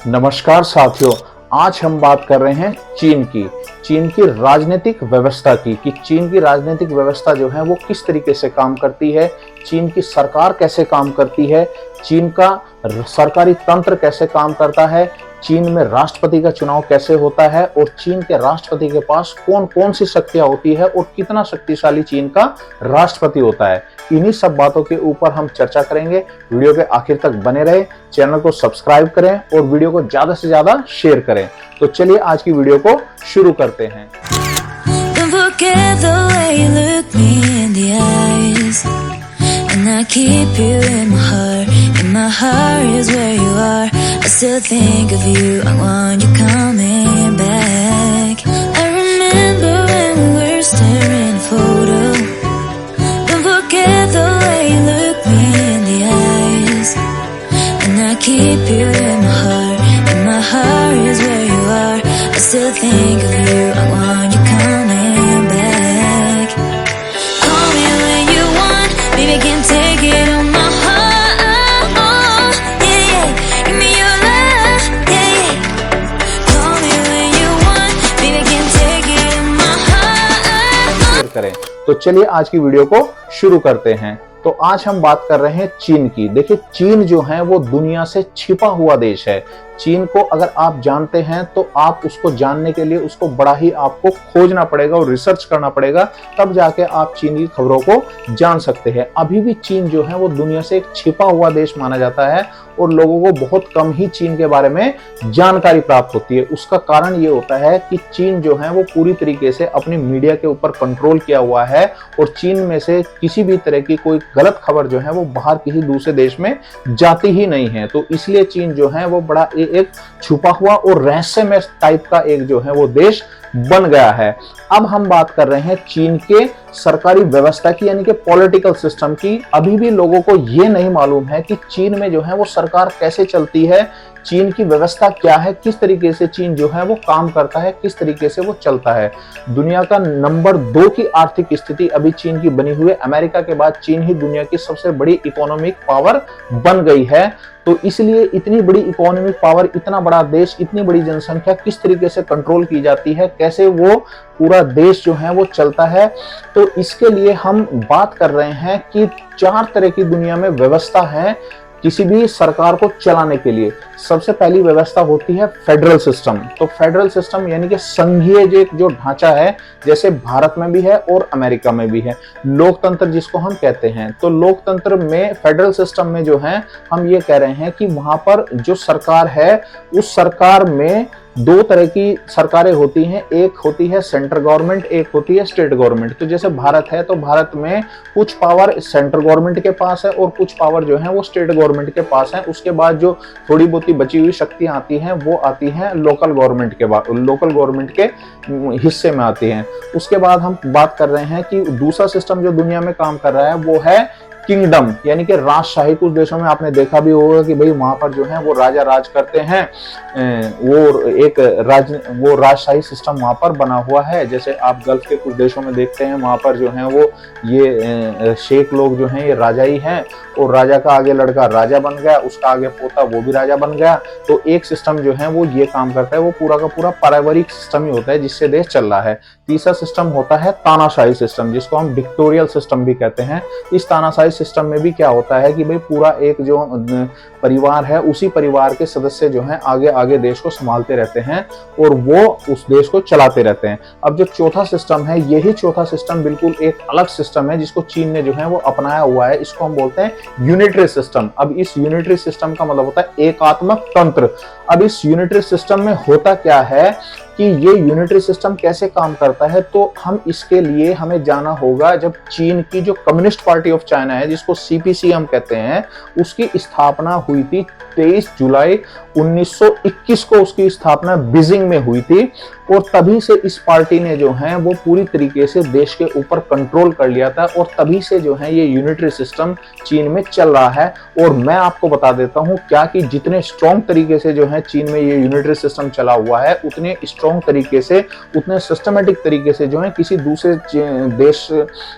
नमस्कार साथियों, आज हम बात कर रहे हैं चीन की राजनीतिक व्यवस्था की कि चीन की राजनीतिक व्यवस्था जो है वो किस तरीके से काम करती है, चीन की सरकार कैसे काम करती है, चीन का सरकारी तंत्र कैसे काम करता है, चीन में राष्ट्रपति का चुनाव कैसे होता है और चीन के राष्ट्रपति के पास कौन कौन सी शक्तियां होती है और कितना शक्तिशाली चीन का राष्ट्रपति होता है। इन्हीं सब बातों के ऊपर हम चर्चा करेंगे। वीडियो के आखिर तक बने रहे, चैनल को सब्सक्राइब करें और वीडियो को ज्यादा से ज्यादा शेयर करें। तो चलिए आज की वीडियो को शुरू करते हैं। And I keep you in my heart is where you are. I still think of you, I want you coming back. I remember when we were staring at a photo. Don't forget the way you look me in the eyes. And I keep you in my heart is where you are. I still think of you, I want you coming back. Call me when you want, baby, I can take it on my heart, yeah, yeah. Give me your love, yeah, yeah. Call me when you want, baby, I can take it on my heart. करें तो चलिए आज की video को शुरू करते हैं। तो आज हम बात कर रहे हैं चीन की। देखिए, चीन जो है वो दुनिया से छिपा हुआ देश है। चीन को अगर आप जानते हैं तो आप उसको जानने के लिए उसको बड़ा ही आपको खोजना पड़ेगा और रिसर्च करना पड़ेगा, तब जाके आप चीन की खबरों को जान सकते हैं। अभी भी चीन जो है वो दुनिया से एक छिपा हुआ देश माना जाता है और लोगों को बहुत कम ही चीन के बारे में जानकारी प्राप्त होती है। उसका कारण ये होता है कि चीन जो है वो पूरी तरीके से अपनी मीडिया के ऊपर कंट्रोल किया हुआ है और चीन में से किसी भी तरह की कोई गलत खबर जो है वो बाहर किसी दूसरे देश में जाती ही नहीं है। तो इसलिए चीन जो है वो बड़ा एक छुपा हुआ और रहस्यमय टाइप का एक जो है वो देश बन गया है। अब हम बात कर रहे हैं चीन के सरकारी व्यवस्था की, यानी कि पॉलिटिकल सिस्टम की। अभी भी लोगों को ये नहीं मालूम है कि चीन में जो है वो सरकार कैसे चलती है, चीन की व्यवस्था क्या है, किस तरीके से चीन जो है वो काम करता है, किस तरीके से वो चलता है। दुनिया का नंबर 2 की आर्थिक स्थिति अभी चीन की बनी हुई है। अमेरिका के बाद चीन ही दुनिया की सबसे बड़ी इकोनॉमिक पावर बन गई है। तो इसलिए इतनी बड़ी इकोनॉमिक पावर, इतना बड़ा देश, इतनी बड़ी जनसंख्या किस तरीके से कंट्रोल की जाती है, कैसे वो पूरा देश जो है वो चलता है। तो इसके लिए हम बात कर रहे हैं कि 4 तरह की दुनिया में व्यवस्था है किसी भी सरकार को चलाने के लिए। सबसे पहली व्यवस्था होती है फेडरल सिस्टम। तो फेडरल सिस्टम यानी कि संघीय जो ढांचा है, जैसे भारत में भी है और अमेरिका में भी है। लोकतंत्र जिसको हम कहते हैं, तो लोकतंत्र में फेडरल सिस्टम में जो है हम ये कह रहे हैं कि वहां पर जो सरकार है उस सरकार में 2 तरह की सरकारें होती हैं। एक होती है सेंट्रल गवर्नमेंट, एक होती है स्टेट गवर्नमेंट। तो जैसे भारत है तो भारत में कुछ पावर सेंट्रल गवर्नमेंट के पास है और कुछ पावर जो है वो स्टेट गवर्नमेंट के पास है। उसके बाद जो थोड़ी बहुत बची हुई शक्तियां आती हैं वो आती हैं लोकल गवर्नमेंट के हिस्से में आती हैं। उसके बाद हम बात कर रहे हैं कि दूसरा सिस्टम जो दुनिया में काम कर रहा है वो है किंगडम, यानी कि राजशाही। कुछ देशों में आपने देखा भी होगा कि भाई वहां पर जो है वो राजा राज करते हैं, वो राजशाही सिस्टम वहां पर बना हुआ है। जैसे आप गल्फ के कुछ देशों में देखते हैं, वहां पर जो है वो ये शेख लोग जो हैं ये राजा ही हैं और राजा का आगे लड़का राजा बन गया, उसका आगे पोता वो भी राजा बन गया। तो एक सिस्टम जो है वो ये काम करता है, वो पूरा का पूरा पारिवारिक सिस्टम ही होता है जिससे देश चल रहा है। तीसरा सिस्टम होता है तानाशाही सिस्टम, जिसको हम डिक्टोरियल सिस्टम भी कहते हैं। इस तानाशाही सिस्टम में भी क्या होता है कि भाई पूरा एक जो परिवार है उसी परिवार के सदस्य जो हैं आगे आगे देश को संभालते रहते हैं और वो उस देश को चलाते रहते हैं। अब जो चौथा सिस्टम है, यही चौथा सिस्टम बिल्कुल एक अलग सिस्टम है जिसको चीन ने जो है वो अपनाया हुआ है। इसको हम बोलते हैं यूनिटरी सिस्टम। अब इस यूनिटरी सिस्टम का मतलब होता है एकात्मक तंत्र। अब इस यूनिटरी सिस्टम में होता क्या है कि ये यूनिटरी सिस्टम कैसे काम करता है, तो हम इसके लिए हमें जाना होगा जब चीन की जो कम्युनिस्ट पार्टी ऑफ चाइना है, जिसको सीपीसी हम कहते हैं, उसकी स्थापना हुई थी 23 जुलाई 1921 को। उसकी स्थापना बीजिंग में हुई थी और तभी से इस पार्टी ने जो है वो पूरी तरीके से देश के ऊपर कंट्रोल कर लिया था और तभी से जो है ये यूनिटरी सिस्टम चीन में चल रहा है। और मैं आपको बता देता हूं क्या कि जितने स्ट्रॉन्ग तरीके से जो है चीन में ये यूनिटरी सिस्टम चला हुआ है, उतने स्ट्रॉन्ग तरीके से, उतने सिस्टमेटिक तरीके से जो है किसी दूसरे देश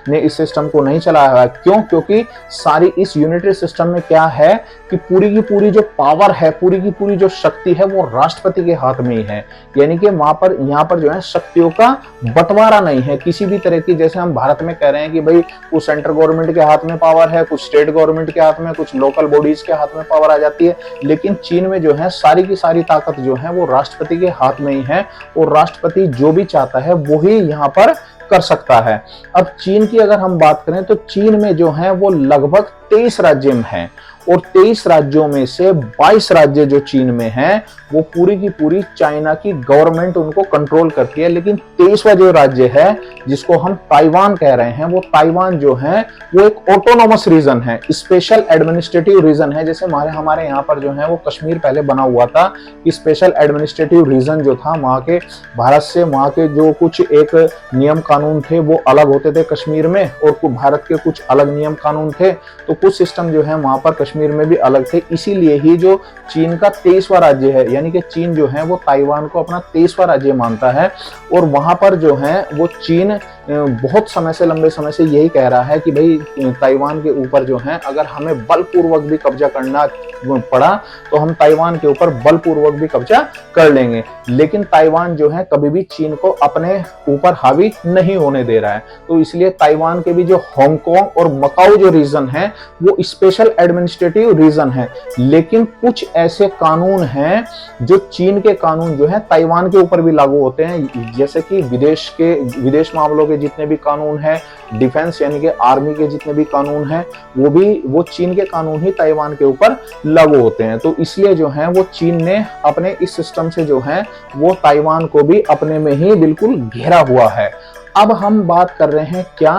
ने इस सिस्टम को नहीं चलाया है। क्यों? क्योंकि सारी इस यूनिटरी सिस्टम में क्या है कि पूरी की पूरी जो पावर है, पूरी की पूरी जो शक्ति है वो राष्ट्रपति के हाथ में ही है। यानी कि यहाँ पर जो है शक्तियों का बंटवारा नहीं है किसी भी तरह की। जैसे हम भारत में कह रहे हैं कि भाई कुछ सेंट्रल गवर्नमेंट के हाथ में पावर है, कुछ स्टेट गवर्नमेंट के हाथ में, कुछ लोकल बॉडीज के हाथ में पावर आ जाती है, लेकिन चीन में जो है सारी की सारी ताकत जो है वो राष्ट्रपति के हाथ में ही है और राष्ट्रपति जो भी चाहता है वो ही यहाँ पर कर सकता है। अब चीन की अगर हम बात करें तो चीन में जो है वो लगभग 23 राज्य हैं और 23 राज्यों में से 22 राज्य जो चीन में हैं वो पूरी की पूरी चाइना की गवर्नमेंट उनको कंट्रोल करती है। लेकिन 23वां जो राज्य है जिसको हम ताइवान कह रहे हैं, वो ताइवान जो है वो एक ऑटोनोमस रीजन है, स्पेशल एडमिनिस्ट्रेटिव रीजन है। जैसे हमारे यहाँ पर जो है वो कश्मीर पहले बना हुआ था कि स्पेशल एडमिनिस्ट्रेटिव रीजन जो था वहाँ के भारत से, वहाँ के जो कुछ एक नियम कानून थे वो अलग होते थे कश्मीर में, और भारत के कुछ अलग नियम कानून थे, तो कुछ सिस्टम जो है वहाँ पर कश्मीर में भी अलग थे। इसीलिए ही जो चीन का 23वां राज्य है, यानी कि चीन जो है वो ताइवान को अपना 23वां राज्य मानता है। और वहां पर जो है वो चीन बहुत समय से, लंबे समय से यही कह रहा है कि भाई ताइवान के ऊपर जो है अगर हमें बलपूर्वक भी कब्जा करना पड़ा तो हम ताइवान के ऊपर बलपूर्वक भी कब्जा कर लेंगे। लेकिन ताइवान जो है कभी भी चीन को अपने ऊपर हावी नहीं होने दे रहा है। तो इसलिए ताइवान के भी जो हांगकांग और मकाऊ जो रीजन है वो स्पेशल एडमिनिस्ट्रेटिव रीजन है। लेकिन कुछ ऐसे कानून हैं जो चीन के कानून जो है ताइवान के ऊपर भी लागू होते हैं, जैसे कि विदेश मामलों के जितने भी कानून हैं, डिफेंस यानी कि आर्मी के जितने भी कानून हैं, वो चीन के कानून ही ताइवान के ऊपर लागू होते हैं। तो इसलिए जो है वो चीन ने अपने इस सिस्टम से जो है वो ताइवान को भी अपने में ही बिल्कुल घेरा हुआ है। अब हम बात कर रहे हैं क्या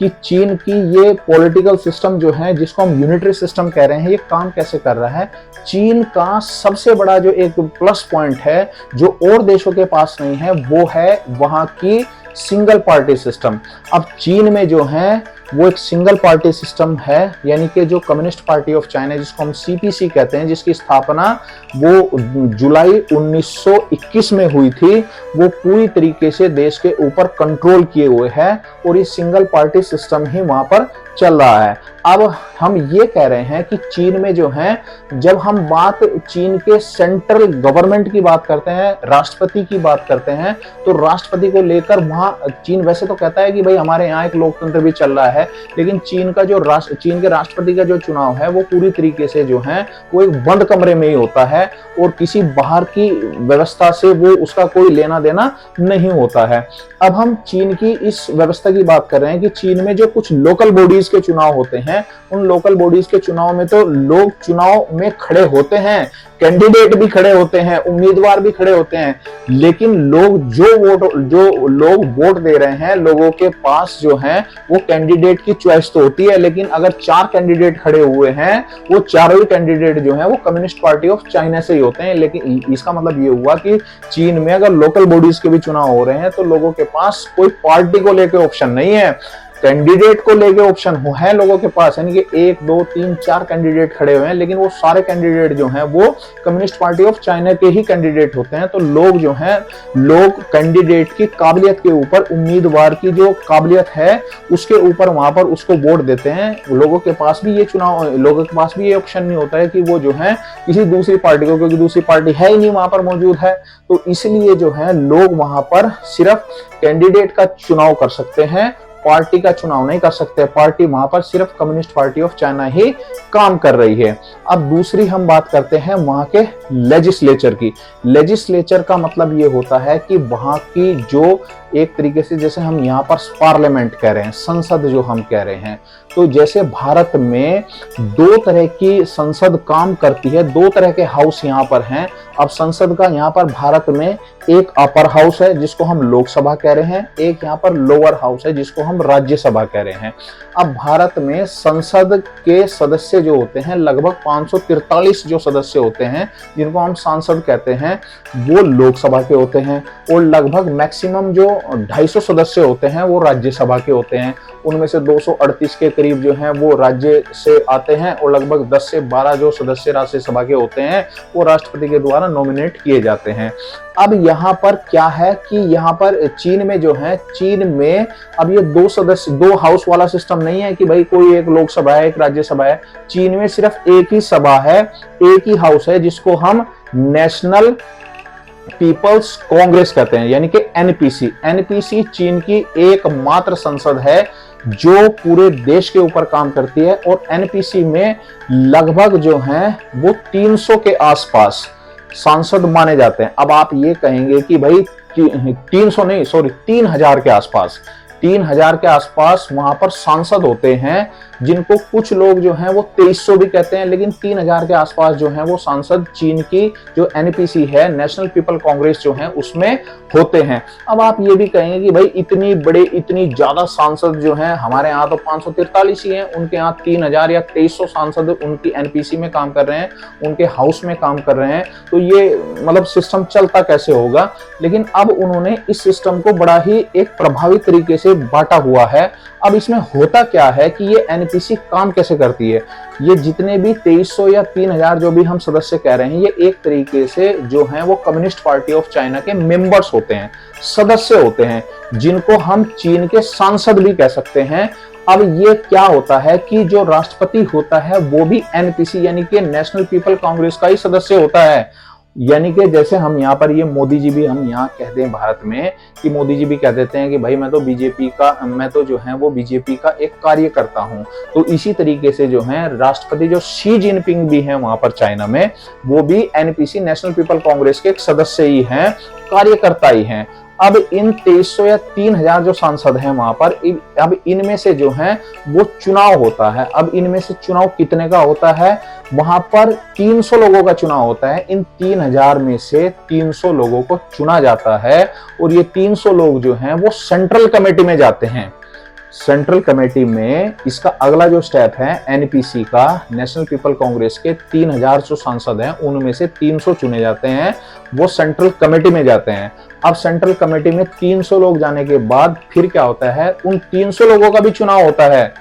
कि चीन की ये पॉलिटिकल सिस्टम जो है जिसको हम यूनिटरी सिस्टम कह रहे हैं, ये काम कैसे कर रहा है। चीन का सबसे बड़ा जो एक प्लस पॉइंट है जो और देशों के पास नहीं है वो है वहां की सिंगल पार्टी सिस्टम। अब चीन में जो है वो एक सिंगल पार्टी सिस्टम है, यानी कि जो कम्युनिस्ट पार्टी ऑफ चाइना जिसको हम सीपीसी कहते हैं, जिसकी स्थापना वो जुलाई 1921 में हुई थी, वो पूरी तरीके से देश के ऊपर कंट्रोल किए हुए है और ये सिंगल पार्टी सिस्टम ही वहां पर चल रहा है। अब हम ये कह रहे हैं कि चीन में जो है, जब हम बात चीन के सेंट्रल गवर्नमेंट की बात करते हैं, राष्ट्रपति की बात करते हैं, तो राष्ट्रपति को लेकर वहां चीन वैसे तो कहता है कि भाई हमारे यहाँ एक लोकतंत्र भी चल रहा है, लेकिन चीन के राष्ट्रपति का जो चुनाव है वो पूरी तरीके से जो है वो एक बंद कमरे में ही होता है और किसी बाहर की व्यवस्था से वो उसका कोई लेना देना नहीं होता है। अब हम चीन की इस व्यवस्था की बात कर रहे हैं कि चीन में जो कुछ लोकल बॉडीज के चुनाव होते हैं, उन लोकल बॉडीज के चुनाव में तो लोग चुनाव में खड़े होते हैं, कैंडिडेट भी खड़े होते हैं, उम्मीदवार भी खड़े होते हैं, लेकिन जो लोग वोट दे रहे हैं, लोगों के पास जो है वो कैंडिडेट की चॉइस तो होती है। लेकिन अगर 4 कैंडिडेट खड़े हुए हैं, वो चारों ही कैंडिडेट जो है वो कम्युनिस्ट पार्टी ऑफ चाइना से ही होते हैं। लेकिन इसका मतलब ये हुआ कि चीन में अगर लोकल बॉडीज के भी चुनाव हो रहे हैं तो लोगों के पास कोई पार्टी को लेकर ऑप्शन नहीं है, कैंडिडेट को लेके ऑप्शन है लोगों के पास। यानी कि 1 2 3 4 कैंडिडेट खड़े हुए हैं, लेकिन वो सारे कैंडिडेट जो हैं वो कम्युनिस्ट पार्टी ऑफ चाइना के ही कैंडिडेट होते हैं। तो लोग कैंडिडेट की काबिलियत के ऊपर, उम्मीदवार की जो काबिलियत है उसके ऊपर वहां पर उसको वोट देते हैं। लोगों के पास भी ये ऑप्शन नहीं होता है कि वो जो है किसी दूसरी पार्टी को, क्योंकि दूसरी पार्टी है ही नहीं वहां पर मौजूद है। तो इसलिए जो है लोग वहां पर सिर्फ कैंडिडेट का चुनाव कर सकते हैं, पार्टी का चुनाव नहीं कर सकते। पार्टी वहां पर सिर्फ कम्युनिस्ट पार्टी ऑफ चाइना ही काम कर रही है। अब दूसरी हम बात करते हैं वहां के लेजिस्लेचर की। लेजिस्लेचर का मतलब ये होता है कि वहां की जो एक तरीके से, जैसे हम यहाँ पर पार्लियामेंट कह रहे हैं, संसद जो हम कह रहे हैं, तो जैसे भारत में 2 तरह की संसद काम करती है, 2 तरह के हाउस यहाँ पर हैं। अब संसद का यहाँ पर भारत में एक अपर हाउस है जिसको हम लोकसभा कह रहे हैं, एक यहाँ पर लोअर हाउस है जिसको हम राज्यसभा कह रहे हैं। अब भारत में संसद के सदस्य जो होते हैं लगभग 543 जो सदस्य होते हैं जिनको हम सांसद कहते हैं, वो लोकसभा के होते हैं। और लगभग मैक्सिमम जो 250 सदस्य होते हैं वो राज्यसभा के होते हैं, उनमें से 238 के करीब जो हैं वो राज्य से आते हैं और लगभग 10 से 12 जो सदस्य राज्यसभा के होते हैं वो राष्ट्रपति के द्वारा नॉमिनेट किए जाते हैं। अब यहाँ पर क्या है कि यहाँ पर चीन में जो है, चीन में अब ये 2 सदस्य 2 हाउस वाला सिस्टम नहीं है कि भाई कोई एक लोकसभा है एक राज्यसभा है। चीन में सिर्फ एक ही सभा है, एक ही हाउस है जिसको हम नेशनल पीपल्स कांग्रेस कहते हैं, यानी कि एनपीसी। एनपीसी चीन की एकमात्र संसद है जो पूरे देश के ऊपर काम करती है और एनपीसी में लगभग जो हैं वो 300 के आसपास सांसद माने जाते हैं। अब आप ये कहेंगे कि भाई 300 नहीं, सॉरी 3000 के आसपास, 3000 के आसपास वहां पर सांसद होते हैं, जिनको कुछ लोग जो हैं वो 2300 भी कहते हैं, लेकिन 3000 के आसपास जो हैं वो सांसद चीन की जो एनपीसी है, नेशनल पीपल कांग्रेस जो है उसमें होते हैं। अब आप ये भी कहेंगे कि भाई इतनी बड़े इतनी ज्यादा सांसद जो हैं, हमारे यहाँ तो 543 ही हैं, उनके यहाँ 3000 या 2300 सांसद उनकी एनपीसी में काम कर रहे हैं, उनके हाउस में काम कर रहे हैं, तो ये मतलब सिस्टम चलता कैसे होगा। लेकिन अब उन्होंने इस सिस्टम को बड़ा ही एक प्रभावी तरीके से बांटा हुआ है। अब इसमें होता क्या है कि ये एनपीसी काम कैसे करती है, ये जितने भी 2300 या 3000 जो भी हम सदस्य कह रहे हैं, ये एक तरीके से जो हैं वो कम्युनिस्ट पार्टी ऑफ चाइना के मेंबर्स होते हैं, सदस्य होते हैं, जिनको हम चीन के सांसद भी कह सकते हैं। अब ये क्या होता है कि जो राष्ट्रपति होता है वो भी एनपीसी यानी कि नेशनल पीपल कांग्रेस का ही सदस्य होता है। यानी कि जैसे हम यहाँ पर ये मोदी जी भी हम यहाँ कहते हैं भारत में कि मोदी जी भी कह देते हैं कि भाई मैं तो बीजेपी का, मैं तो जो है वो बीजेपी का एक कार्यकर्ता हूँ। तो इसी तरीके से जो है राष्ट्रपति जो शी जिनपिंग भी हैं वहां पर चाइना में, वो भी एनपीसी नेशनल पीपल कांग्रेस के एक सदस्य ही हैं, कार्यकर्ता ही हैं। अब इन 2300 या 3000 जो सांसद हैं वहां पर, अब इनमें से जो है वो चुनाव होता है। अब इनमें से चुनाव कितने का होता है, वहां पर 300 लोगों का चुनाव होता है। इन 3000 में से 300 लोगों को चुना जाता है और ये 300 लोग जो हैं वो सेंट्रल कमेटी में जाते हैं। सेंट्रल कमेटी में इसका अगला जो स्टेप है, एनपीसी का, नेशनल पीपल कांग्रेस के 3000 जो सांसद हैं उनमें से 300 चुने जाते हैं, वो सेंट्रल कमेटी में जाते हैं। अब सेंट्रल कमेटी में 300 लोग जाने के बाद फिर क्या होता है, उन 300 लोगों का भी चुनाव होता है,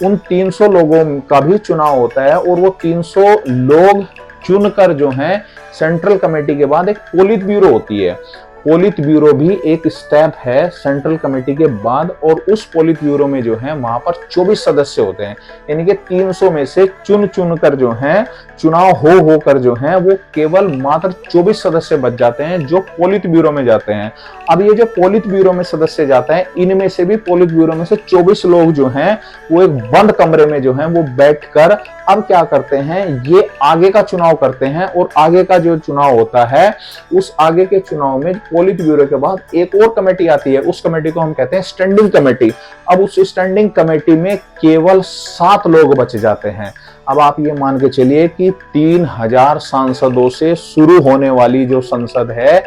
उन 300 लोगों का भी चुनाव होता है और वो 300 लोग चुनकर जो हैं सेंट्रल कमेटी के बाद एक पोलित ब्यूरो होती है। पोलित ब्यूरो भी एक स्टेप है सेंट्रल कमेटी के बाद, और उस पोलित ब्यूरो में जो है वहां पर 24 सदस्य होते हैं, यानी कि 300 में से चुन कर जो हैं चुनाव हो कर जो हैं वो केवल मात्र 24 सदस्य बच जाते हैं जो पोलित ब्यूरो में जाते हैं। अब ये जो पोलित ब्यूरो में सदस्य जाता है, इनमें से भी पोलित ब्यूरो में से 24 लोग जो हैं वो एक बंद कमरे में जो हैं वो बैठकर अब क्या करते हैं, ये आगे का चुनाव करते हैं। और आगे का जो चुनाव होता है, उस आगे के चुनाव में पोलित ब्यूरो के बाद एक और कमेटी आती है, उस कमेटी को हम कहते हैं स्टैंडिंग कमेटी। अब उस स्टैंडिंग कमेटी में केवल 7 लोग बच जाते हैं। अब आप ये मान के चलिए कि 3000 सांसदों से शुरू होने वाली जो संसद है,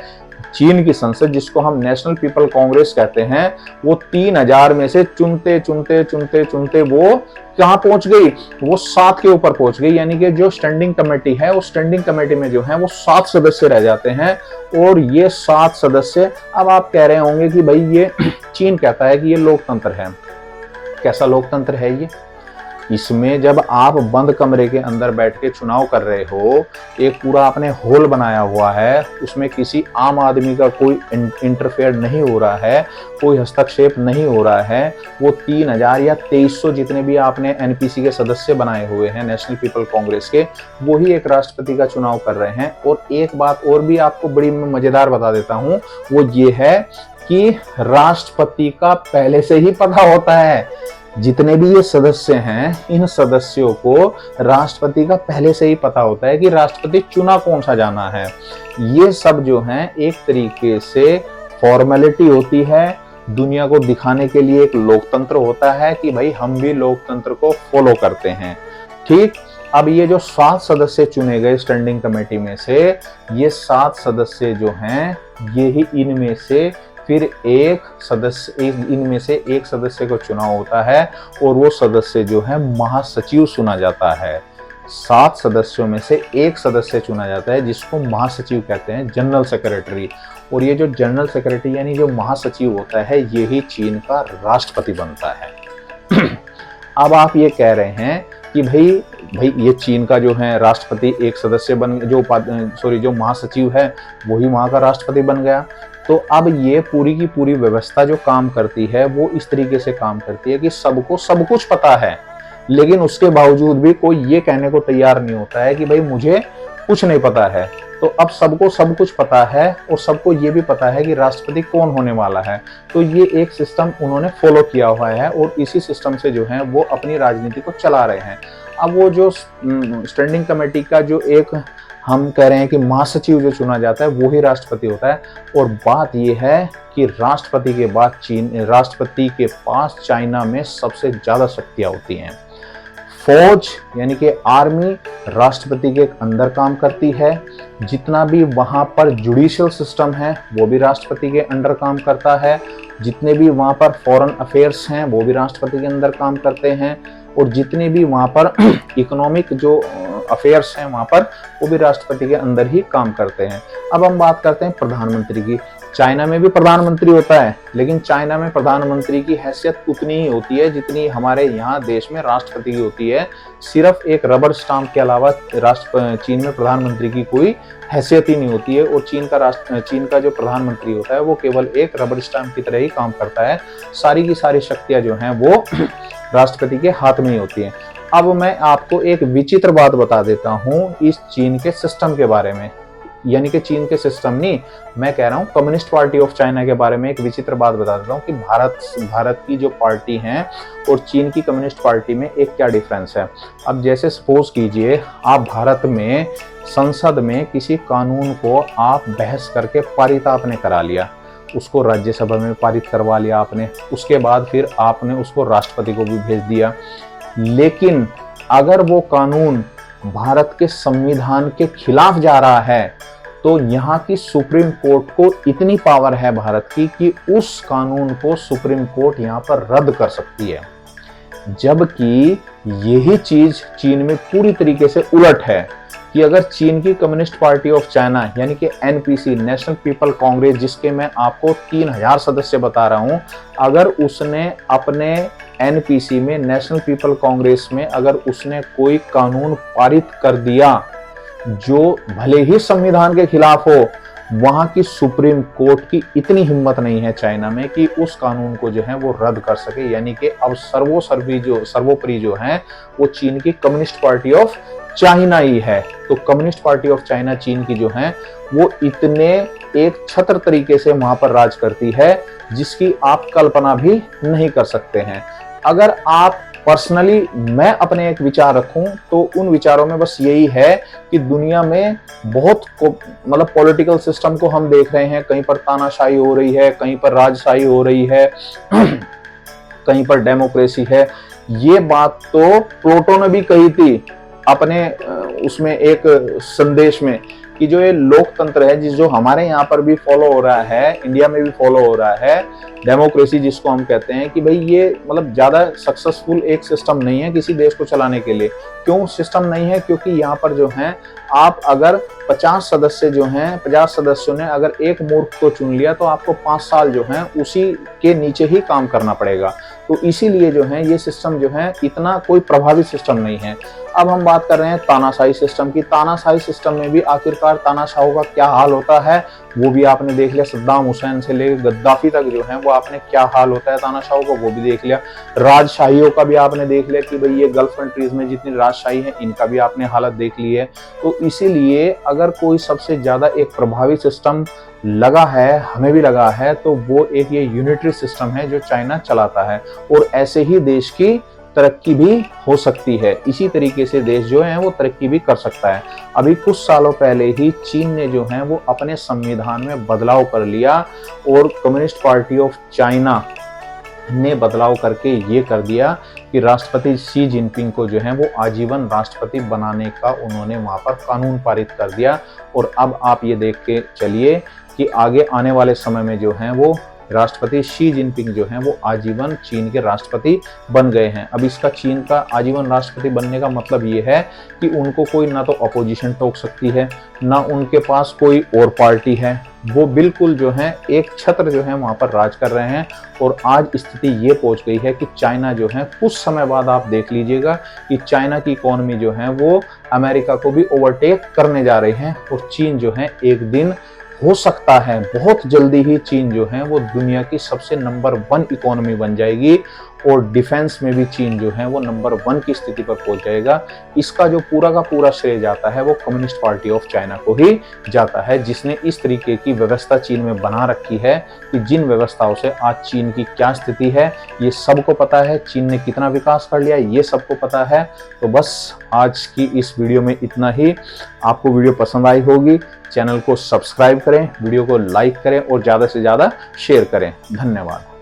चीन की संसद, जिसको हम नेशनल पीपल कांग्रेस कहते हैं, वो 3000 में से चुनते वो कहां पहुंच गई, वो 7 के ऊपर पहुंच गई। यानी कि जो स्टैंडिंग कमेटी है, उस स्टैंडिंग कमेटी में जो है वो 7 सदस्य रह जाते हैं। और ये 7 सदस्य, अब आप कह रहे होंगे कि भाई ये चीन कहता है कि ये लोकतंत्र है। कैसा लोकतंत्र है ये? इसमें जब आप बंद कमरे के अंदर बैठ के चुनाव कर रहे हो, एक पूरा आपने हॉल बनाया हुआ है, उसमें किसी आम आदमी का कोई इंटरफेयर नहीं हो रहा है, कोई हस्तक्षेप नहीं हो रहा है। वो 3000 या 2300 जितने भी आपने एनपीसी के सदस्य बनाए हुए हैं नेशनल पीपल कांग्रेस के, वो ही एक राष्ट्रपति का चुनाव कर रहे हैं। और एक बात और भी आपको बड़ी मजेदार बता देता हूं, वो ये है कि राष्ट्रपति का पहले से ही पता होता है। जितने भी ये सदस्य हैं, इन सदस्यों को राष्ट्रपति का पहले से ही पता होता है कि राष्ट्रपति चुना कौन सा जाना है। ये सब जो हैं एक तरीके से फॉर्मेलिटी होती है, दुनिया को दिखाने के लिए एक लोकतंत्र होता है कि भाई हम भी लोकतंत्र को फॉलो करते हैं। ठीक, अब ये जो 7 सदस्य चुने गए स्टैंडिंग कमेटी में से, ये 7 सदस्य जो हैं, ये ही इनमें से फिर इनमें से एक सदस्य को चुनाव होता है और वो सदस्य जो है महासचिव चुना जाता है। 7 सदस्यों में से एक सदस्य चुना जाता है जिसको महासचिव कहते हैं, जनरल सेक्रेटरी। और ये जो जनरल सेक्रेटरी यानी जो महासचिव होता है, यही चीन का राष्ट्रपति बनता है। अब आप ये कह रहे हैं कि भाई ये चीन का जो है राष्ट्रपति एक सदस्य बन जो महासचिव है वही वहाँ का राष्ट्रपति बन गया। तो अब ये पूरी की पूरी व्यवस्था जो काम करती है वो इस तरीके से काम करती है कि सबको सब कुछ पता है, लेकिन उसके बावजूद भी कोई ये कहने को तैयार नहीं होता है कि भाई मुझे कुछ नहीं पता है। तो अब सबको सब कुछ पता है और सबको ये भी पता है कि राष्ट्रपति कौन होने वाला है। तो ये एक सिस्टम उन्होंने फॉलो किया हुआ है और इसी सिस्टम से जो है वो अपनी राजनीति को चला रहे हैं। अब वो जो स्टैंडिंग कमेटी का जो एक हम कह रहे हैं कि महासचिव जो चुना जाता है वो ही राष्ट्रपति होता है। और बात ये है कि राष्ट्रपति के बाद राष्ट्रपति के पास चाइना में सबसे ज्यादा शक्तियां होती हैं। फौज यानी कि आर्मी राष्ट्रपति के अंदर काम करती है। जितना भी वहाँ पर जुडिशियल सिस्टम है वो भी राष्ट्रपति के अंडर काम करता है। जितने भी वहाँ पर फॉरेन अफेयर्स हैं वो भी राष्ट्रपति के अंदर काम करते हैं। और जितने भी वहाँ पर इकोनॉमिक जो अफेयर्स हैं वहाँ पर वो भी राष्ट्रपति के अंदर ही काम करते हैं। अब हम बात करते हैं प्रधानमंत्री की। चाइना में भी प्रधानमंत्री होता है, लेकिन चाइना में प्रधानमंत्री की हैसियत उतनी ही होती है जितनी हमारे यहाँ देश में राष्ट्रपति की होती है। सिर्फ एक रबर स्टाम्प के अलावा चीन में प्रधानमंत्री की कोई हैसियत ही नहीं होती है। और चीन का जो प्रधानमंत्री होता है वो केवल एक रबर स्टाम्प की तरह ही काम करता है। सारी की सारी शक्तियां जो हैं वो राष्ट्रपति के हाथ में ही होती है। अब मैं आपको एक विचित्र बात बता देता हूँ इस चीन के सिस्टम के बारे में, यानी कि चीन के सिस्टम नहीं, मैं कह रहा हूँ कम्युनिस्ट पार्टी ऑफ चाइना के बारे में एक विचित्र बात बता देता हूँ कि भारत की जो पार्टी है और चीन की कम्युनिस्ट पार्टी में एक क्या डिफरेंस है। अब जैसे सपोज कीजिए आप भारत में संसद में किसी कानून को आप बहस करके पारित आपने करा लिया, उसको राज्यसभा में पारित करवा लिया आपने, उसके बाद फिर आपने उसको राष्ट्रपति को भी भेज दिया। लेकिन अगर वो कानून भारत के संविधान के खिलाफ जा रहा है तो यहाँ की सुप्रीम कोर्ट को इतनी पावर है भारत की कि उस कानून को सुप्रीम कोर्ट यहाँ पर रद्द कर सकती है। जबकि यही चीज चीन में पूरी तरीके से उलट है कि अगर चीन की कम्युनिस्ट पार्टी ऑफ चाइना यानी कि एनपीसी नेशनल पीपल कांग्रेस, जिसके मैं आपको 3000 सदस्य बता रहा हूं, अगर उसने अपने एनपीसी में नेशनल पीपल कांग्रेस में अगर उसने कोई कानून पारित कर दिया जो भले ही संविधान के खिलाफ हो, वहां की सुप्रीम कोर्ट की इतनी हिम्मत नहीं है चाइना में कि उस कानून को जो है वो रद्द कर सके। यानी कि अब सर्वोपरि जो है वो चीन की कम्युनिस्ट पार्टी ऑफ चाइना ही है। तो कम्युनिस्ट पार्टी ऑफ चाइना चीन की जो है वो इतने एक छत्र तरीके से वहां पर राज करती है जिसकी आप कल्पना भी नहीं कर सकते हैं। अगर आप पर्सनली मैं अपने एक विचार रखूं तो उन विचारों में बस यही है कि दुनिया में बहुत मतलब पॉलिटिकल सिस्टम को हम देख रहे हैं, कहीं पर तानाशाही हो रही है, कहीं पर राजशाही हो रही है, कहीं पर डेमोक्रेसी है। ये बात तो प्लेटो ने भी कही थी अपने उसमें एक संदेश में कि जो ये लोकतंत्र है जो हमारे यहाँ पर भी फॉलो हो रहा है, इंडिया में भी फॉलो हो रहा है, डेमोक्रेसी जिसको हम कहते हैं, कि भाई ये मतलब ज्यादा सक्सेसफुल एक सिस्टम नहीं है किसी देश को चलाने के लिए। क्यों सिस्टम नहीं है? क्योंकि यहाँ पर जो है आप अगर 50 सदस्य जो हैं, 50 सदस्यों ने अगर एक मूर्ख को चुन लिया तो आपको 5 साल जो है उसी के नीचे ही काम करना पड़ेगा। तो इसीलिए जो है ये सिस्टम जो है इतना कोई प्रभावी सिस्टम नहीं है। अब हम बात कर रहे हैं तानाशाही सिस्टम की। तानाशाही सिस्टम में भी आखिरकार तानाशाहों का क्या हाल होता है वो भी आपने देख लिया। सद्दाम हुसैन से लेकर गद्दाफी तक जो है वो आपने क्या हाल होता है तानाशाहों को वो भी देख लिया। राजशाहियों का भी आपने देख लिया कि भाई ये गल्फ कंट्रीज में जितनी राजशाही है इनका भी आपने हालत देख ली है। तो इसीलिए अगर कोई सबसे ज्यादा एक प्रभावी सिस्टम लगा है, हमें भी लगा है, तो वो एक ये यूनिटरी सिस्टम है जो चाइना चलाता है। और ऐसे ही देश की तरक्की भी हो सकती है। इसी तरीके से देश जो है वो तरक्की भी कर सकता है। अभी कुछ सालों पहले ही चीन ने जो है वो अपने संविधान में बदलाव कर लिया और कम्युनिस्ट पार्टी ऑफ चाइना ने बदलाव करके ये कर दिया कि राष्ट्रपति शी जिनपिंग को जो है वो आजीवन राष्ट्रपति बनाने का उन्होंने वहां पर कानून पारित कर दिया। और अब आप ये देख के चलिए कि आगे आने वाले समय में जो है वो राष्ट्रपति शी जिनपिंग जो हैं वो आजीवन चीन के राष्ट्रपति बन गए हैं। अब इसका चीन का आजीवन राष्ट्रपति बनने का मतलब ये है कि उनको कोई ना तो अपोजिशन टोक सकती है, ना उनके पास कोई और पार्टी है, वो बिल्कुल जो है एक छत्र जो है वहां पर राज कर रहे हैं। और आज स्थिति ये पहुंच गई है कि चाइना जो है कुछ समय बाद आप देख लीजिएगा कि चाइना की इकोनॉमी जो है वो अमेरिका को भी ओवरटेक करने जा रही है। और चीन जो है एक दिन हो सकता है बहुत जल्दी ही चीन जो है वो दुनिया की सबसे नंबर 1 इकोनॉमी बन जाएगी और डिफेंस में भी चीन जो है वो नंबर 1 की स्थिति पर पहुंच जाएगा। इसका जो पूरा का पूरा श्रेय जाता है वो कम्युनिस्ट पार्टी ऑफ चाइना को ही जाता है, जिसने इस तरीके की व्यवस्था चीन में बना रखी है कि जिन व्यवस्थाओं से आज चीन की क्या स्थिति है ये सबको पता है। चीन ने कितना विकास कर लिया ये सबको पता है। तो बस आज की इस वीडियो में इतना ही। आपको वीडियो पसंद आई होगी, चैनल को सब्सक्राइब करें, वीडियो को लाइक करें और ज़्यादा से ज़्यादा शेयर करें। धन्यवाद।